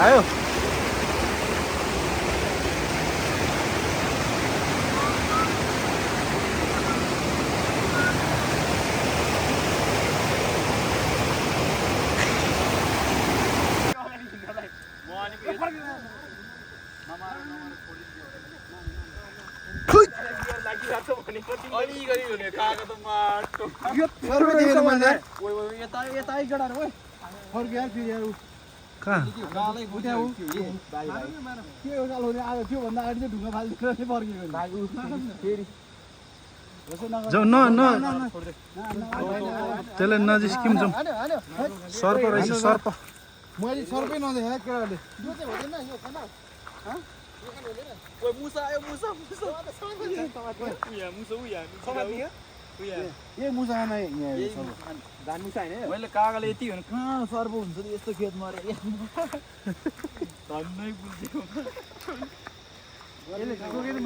आयो जाऊ न त्यसलाई नजिस्किम जाउँ सर्प रहेछ सर्प मैले सर्पै नदेखाए केटाले ए मुसा मैले कागले यति भने कहाँ सर्प हुन्छ यस्तो खेतमा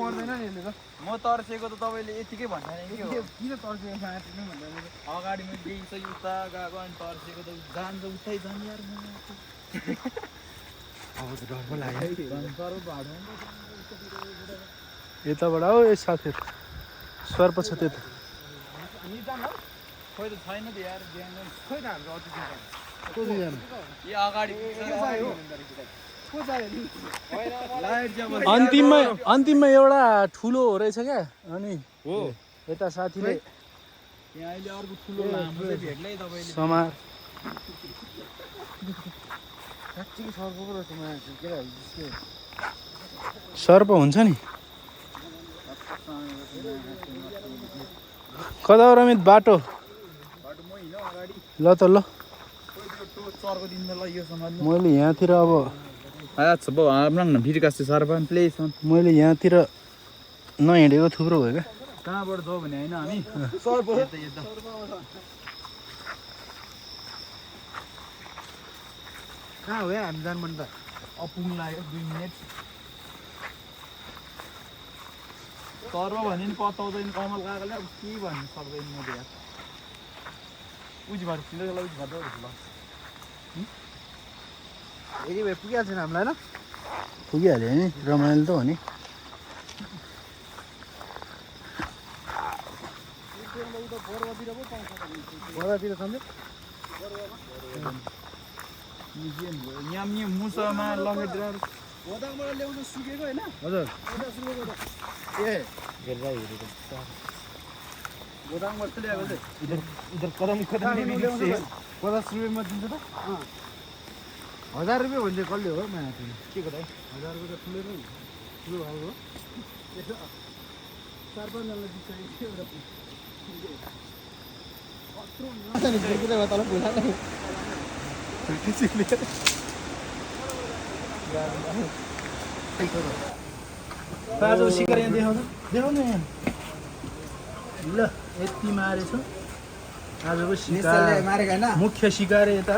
मर्दैन नि यसले त म तर्सेको त तपाईँले यतिकै भन्दैन कि किन तर्सेको साँच्चै भन्दा अगाडि मैले देखिन्छ उता गएको अनि तर्सेको त जान्छ उतै जाने यार अब त डर पो लाग्यो यताबाट हो ए साथीहरू सर्प छ त्यता खोइ त छैन त यार खोइ त हाम्रो अति यो अगाडि अन्तिममा एउटा ठुलो हो रहेछ क्या अनि हो यता साथीले यहाँ अहिले अर्को ठुलो लामो चाहिँ भेट्लै तपाईँले समार साँच्चीको सर्प पो रहेछ मान्छे केटाहरू सर्प हुन्छ नि कता हो रमित बाटो ल त ल चर्को दिन्छ ल यो समाज मैले यहाँतिर अब अच्छा बाउ हाम्रो भिडियो कास्टे सर्पन प्लेस मैले यहाँतिर नहिँडेको थुप्रो भयो क्या कहाँबाट जाऊ भने होइन हामी सर्प कहाँ हो या हामी जानु मन त अपुङ लाग्यो 2 मिनेट सर्प भने नि पत्ताउँदैन कमल कागले अब के भन्नु सक्दैन म त यार उज भएर सिलेको उज भएर ल यदि भए पुगिहाल्छ नि हामीलाई होइन पुगिहाल्यो नि रमाइलो त हो नि बजारतिर छन् यहाँ मुसामा लगेर गोदामबाट ल्याउनु सुकेको होइन हजुर ए गोदामबाट ल्याएको चाहिँ इधर कदम कदम 50 रुपियाँमा दिन्छ त 1000 रुपियाँ भन्छ कसले हो माया के को त 1000 रुपियाँ त ठुलो नै ठुलो भएको हो 4-5 जनालाई दिन्छ एउटा आज शिकार यहाँ देखाउँछ देखाउनु यहाँ ल यति मारेछ आजको शिकार मुख्य शिकार यता